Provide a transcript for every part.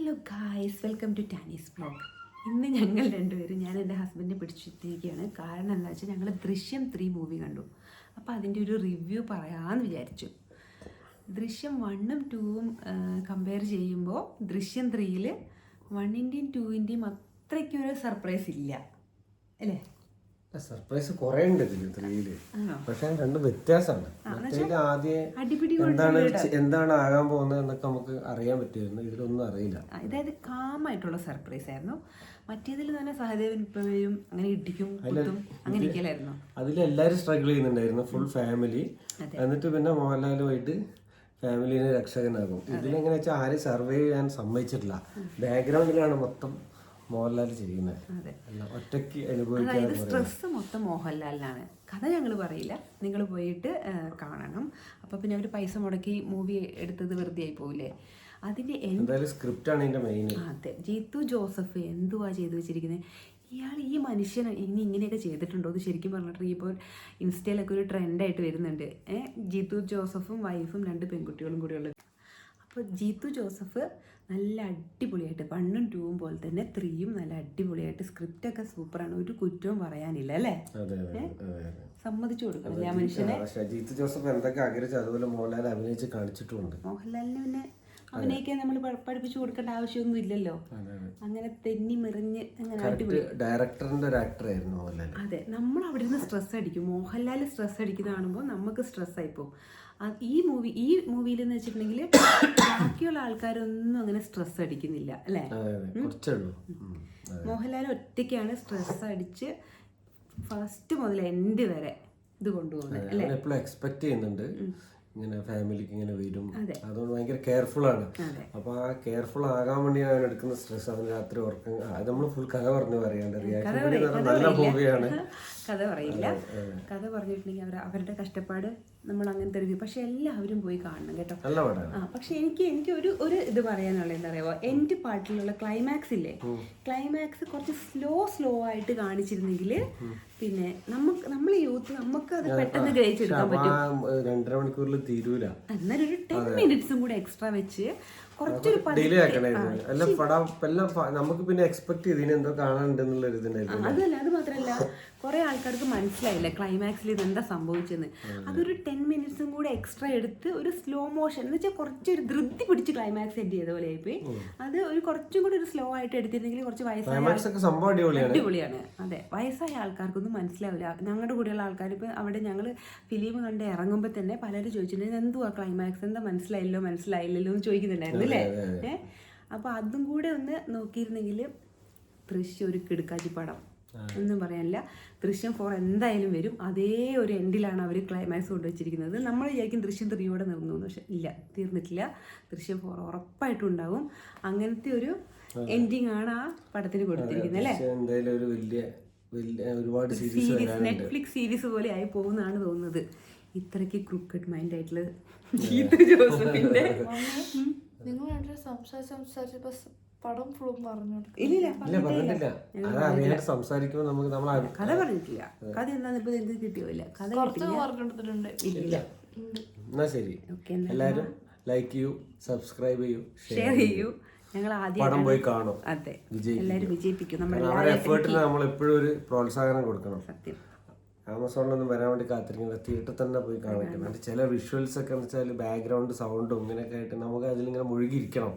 Hello guys, welcome to Tani's vlog. ഇന്ന് ഞങ്ങൾ രണ്ടുപേരും ഞാൻ എൻ്റെ ഹസ്ബൻഡിനെ പിടിച്ചിരിക്കുകയാണ്. കാരണം എന്താ വെച്ചാൽ ഞങ്ങൾ ദൃശ്യം 3 മൂവി കണ്ടു. അപ്പോൾ അതിൻ്റെ ഒരു റിവ്യൂ പറയാമെന്ന് വിചാരിച്ചു. ദൃശ്യം 1ഉം 2ഉം കമ്പയർ ചെയ്യുമ്പോൾ ദൃശ്യം 3ൽ 1ൻ്റെയും 2ൻ്റെയും അത്രയ്ക്കൊരു സർപ്രൈസ് ഇല്ല അല്ലേ? സർപ്രൈസ് കുറെ ഉണ്ട് ഇതില് 3ല്. പക്ഷെ രണ്ടും വ്യത്യാസമാണ്. മറ്റേതിൽ ആദ്യം എന്താണ് ആകാൻ പോകുന്നത് എന്നൊക്കെ നമുക്ക് അറിയാൻ പറ്റുമായിരുന്നു. ഇതിലൊന്നും അറിയില്ല. അതായത് കാമായിട്ടുള്ള സർപ്രൈസ് ആയിരുന്നു. മറ്റേതിൽ തന്നെ സഹദേവൻ ഇപ്പം വരും, അങ്ങനെ ഇടിക്കും കുത്തും, അങ്ങനെ ഇരിക്കലായിരുന്നു. അതിലെല്ലാരും സ്ട്രഗിൾ ചെയ്യുന്നുണ്ടായിരുന്നു, ഫുൾ ഫാമിലി. എന്നിട്ട് പിന്നെ മോഹൻലാലുമായിട്ട് ഫാമിലിനെ രക്ഷകനാകും. ഇതിലെങ്ങനെ വെച്ചാൽ ആരും സർവൈവ് ചെയ്യാൻ സമ്മതിച്ചിട്ടില്ല. ബാക്ക്ഗ്രൗണ്ടിലാണ് മൊത്തം മോഹൻലാൽ ചെയ്യുന്നത്. ഒറ്റയ്ക്ക് അനുഭവിക്കാൻ. സ്ട്രെസ് മൊത്തം മോഹൻലാലിനാണ്. കഥ ഞങ്ങൾ പറയില്ല, നിങ്ങൾ പോയിട്ട് കാണണം. അപ്പോൾ പിന്നെ അവർ പൈസ മുടക്കി മൂവി എടുത്തത് വെറുതെ ആയി പോകില്ലേ. അതിൻ്റെ എന്തായാലും സ്ക്രിപ്റ്റാണ് ഇതിൻ്റെ മെയിൻ. അതെ, ജീത്തു ജോസഫ് എന്തുവാ ചെയ്തു വെച്ചിരിക്കുന്നത്. ഇയാൾ ഈ മനുഷ്യൻ ഇനി ഇങ്ങനെയൊക്കെ ചെയ്തിട്ടുണ്ടോ എന്ന് ശരിക്കും പറഞ്ഞിട്ട് ഇപ്പോൾ ഇൻസ്റ്റയിലൊക്കെ ഒരു ട്രെൻഡായിട്ട് വരുന്നുണ്ട്. ജീത്തു ജോസഫും വൈഫും 2 പെൺകുട്ടികളും കൂടിയുള്ളത്. അപ്പോൾ ജീത്തു ജോസഫ് നല്ല അടിപൊളിയായിട്ട് 1ഉം 2ഉം പോലെ തന്നെ 3യും നല്ല അടിപൊളിയായിട്ട്, സ്ക്രിപ്റ്റൊക്കെ സൂപ്പറാണ്, ഒരു കുറ്റവും പറയാനില്ല അല്ലേ? സമ്മതിച്ചു കൊടുക്കണം ആ മനുഷ്യനെ. ജീത്തു ജോസഫ് എന്തൊക്കെ ആഗ്രഹിച്ചു അതുപോലെ മോഹൻലാൽ അഭിനയിച്ച് കാണിച്ചിട്ടുമുണ്ട്. മോഹൻലാലിന് പിന്നെ അഭിനയിക്കാൻ നമ്മൾ പഠിപ്പിച്ചു കൊടുക്കേണ്ട ആവശ്യമൊന്നും ഇല്ലല്ലോ. അങ്ങനെ തെന്നി മെറിഞ്ഞ് അങ്ങനെ അടിപൊളി ഡയറക്ടറിന്റെ ഒരു ആക്ടറായിരുന്നു മോഹൻലാൽ. അതെ, നമ്മൾ അവിടെ നിന്ന് സ്ട്രെസ് അടിക്കും. മോഹൻലാൽ സ്ട്രെസ് അടിക്കുന്ന കാണുമ്പോൾ നമുക്ക് സ്ട്രെസ് ആയിപ്പോവും. ഈ മൂവിയിൽ എന്ന് വെച്ചിട്ടുണ്ടെങ്കിൽ ബാക്കിയുള്ള ആൾക്കാരൊന്നും അങ്ങനെ സ്ട്രെസ് അടിക്കുന്നില്ല അല്ലേ? മോഹൻലാൽ ഒറ്റയ്ക്കാണ് സ്ട്രെസ് അടിച്ച് ഫസ്റ്റ് മുതൽ എൻഡ് വരെ ഇത് കൊണ്ടുപോകുന്നത് അല്ലേ? എപ്പോഴും എക്സ്പെക്ട് ചെയ്യുന്നുണ്ട് ഇങ്ങനെ ഫാമിലിക്ക് ഇങ്ങനെ വരും. അതുകൊണ്ട് ഭയങ്കര കെയർഫുൾ ആണ്. അപ്പൊ ആ കെയർഫുൾ ആകാൻ വേണ്ടി അവൻ എടുക്കുന്ന സ്ട്രെസ്, അവന് രാത്രി ഉറക്കം. അത് നമ്മൾ ഫുൾ കഥ പറഞ്ഞു പറയേണ്ട. നല്ല മൂവിയാണ്. കഥ പറയില്ല. കഥ പറഞ്ഞിട്ടുണ്ടെങ്കിൽ അവരുടെ കഷ്ടപ്പാട് നമ്മൾ അങ്ങനത്തെ റിവ്യൂ. പക്ഷെ എല്ലാവരും പോയി കാണണം കേട്ടോ. പക്ഷെ എനിക്ക് ഒരു ഇത് പറയാനുള്ള എന്താ പറയുക, എൻഡ് പാർട്ടിലുള്ള ക്ലൈമാക്സ് ഇല്ലേ, ക്ലൈമാക്സ് കുറച്ച് സ്ലോ ആയിട്ട് കാണിച്ചിരുന്നെങ്കിൽ പിന്നെ നമ്മൾ യൂത്ത് നമുക്ക് അത് പെട്ടെന്ന് ഗ്രഹിച്ചെടുക്കാൻ പറ്റും. 2.5 മണിക്കൂറിൽ തീരൂല. എന്നാലും ഒരു 10 മിനിറ്റ്സും കൂടെ എക്സ്ട്രാ വെച്ച് കുറച്ചൊരു ഡിലേ ആക്കണായിരുന്നു. അല്ല പടം എല്ലാം നമുക്ക് പിന്നെ എക്സ്പെക്ട് ചെയ്ത് എന്തോ കാണാനുണ്ടെന്നുള്ള ഒരു ഇതുണ്ടായിരുന്നു. അതല്ല, അത് മാത്രമല്ല കുറെ ആൾക്കാർക്ക് മനസ്സിലായില്ല ക്ലൈമാക്സിൽ ഇതെന്താ സംഭവിച്ചെന്ന്. അതൊരു 10 മിനിറ്റ്സും കൂടെ എക്സ്ട്രാ എടുത്ത് ഒരു സ്ലോ മോഷൻ എന്ന് വെച്ചാൽ കുറച്ചൊരു ധൃതി പിടിച്ച് ക്ലൈമാക്സ് എൻഡ് ചെയ്ത പോലെ ആയിപ്പോയി. അത് ഒരു കുറച്ചും കൂടി ഒരു സ്ലോ ആയിട്ട് എടുത്തിരുന്നെങ്കിൽ കുറച്ച് അടിപൊളിയാണ്. അതെ, വയസ്സായ ആൾക്കാർക്കൊന്നും മനസ്സിലാവില്ല. ഞങ്ങളുടെ കൂടെയുള്ള ആൾക്കാർ ഇപ്പം അവിടെ ഞങ്ങൾ ഫിലിം കണ്ട് ഇറങ്ങുമ്പോൾ തന്നെ പലരും ചോദിച്ചിട്ടുണ്ടെങ്കിൽ എന്തുവാ ക്ലൈമാക്സ്, എന്താ മനസ്സിലായില്ലല്ലോ എന്ന് ചോദിക്കുന്നുണ്ടായിരുന്നു അല്ലേ? അപ്പോൾ അതും കൂടെ ഒന്ന് നോക്കിയിരുന്നെങ്കിൽ ദൃശ്യം ഒരു കിടുക്കാച്ചി പടം ഒന്നും പറയാനില്ല. ദൃശ്യം 4 എന്തായാലും വരും. അതേ ഒരു എൻഡിലാണ് അവർ ക്ലൈമാക്സ് കൊണ്ടുവച്ചിരിക്കുന്നത്. നമ്മൾ വിചാരിക്കും ദൃശ്യം 3യോടെ നിർന്നു, പക്ഷെ ഇല്ല, തീർന്നിട്ടില്ല. ദൃശ്യം 4 ഉറപ്പായിട്ടും ഉണ്ടാവും. അങ്ങനത്തെ ഒരു എൻഡിങ് ആണ് ആ പടത്തിന് കൊടുത്തിരിക്കുന്നത് അല്ലേ? നെറ്റ്ഫ്ലിക്സ് സീരീസ് പോലെ ആയി പോകുന്നതാണ് തോന്നുന്നത്. ഇത്രയ്ക്ക് ക്രൂക്കറ്റ് മൈൻഡ് ആയിട്ടുള്ള ജീത്തു ജോസഫിന്റെ പടം ഫുള്ളും പറഞ്ഞു സംസാരിക്കുമ്പോൾ നമുക്ക് കഥ പറഞ്ഞിട്ടില്ല. കഥ എന്താന്ന് ഇപ്പൊ നിങ്ങൾക്ക് കിട്ടിയോല്ല. കഥ പറഞ്ഞെടുത്തിട്ടുണ്ട്. എന്നാ ശരി, എല്ലാരും ലൈക്ക് ചെയ്യൂ, സബ്സ്ക്രൈബ് ചെയ്യൂ, ഷെയർ ചെയ്യൂ. ഞങ്ങൾ പടം പോയി കാണും. അതെ, എല്ലാരും വിജയിപ്പിക്കും. നമ്മുടെ എഫേർട്ടിന് നമ്മൾ എപ്പോഴും ഒരു പ്രോത്സാഹനം കൊടുക്കണം. സത്യം. ആമസോണിലൊന്നും വരാൻ വേണ്ടി കാത്തിരിക്കുന്നത് തിയേറ്ററിൽ തന്നെ പോയി കാണിക്കണം. അതിന്റെ ചില വിഷ്വൽസ് ഒക്കെ എന്ന് വെച്ചാൽ ബാക്ക്ഗ്രൗണ്ട് സൗണ്ടും ഇങ്ങനെയൊക്കെ ആയിട്ട് നമുക്ക് അതിലിങ്ങനെ മുഴുകിയിരിക്കണം.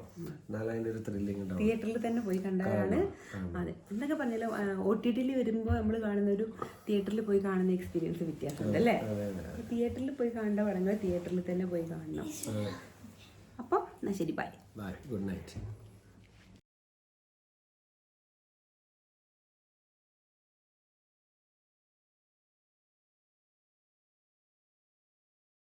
എന്നാലും അതിന്റെ ഒരു ത്രില്ലിംഗ് ഉണ്ടാവും. തിയേറ്ററിൽ തന്നെ പോയി കണ്ടാലാണ്. അതെ, എന്തൊക്കെ പറഞ്ഞാലും OTT വരുമ്പോൾ നമ്മൾ കാണുന്ന ഒരു തിയേറ്ററിൽ പോയി കാണുന്ന എക്സ്പീരിയൻസ് വ്യത്യാസമുണ്ട് അല്ലേ? തിയേറ്ററിൽ പോയി കാണേണ്ട പടങ്ങൾ തിയേറ്ററിൽ തന്നെ പോയി കാണണം. അപ്പം എന്നാ ശരി, ബൈ. Good night.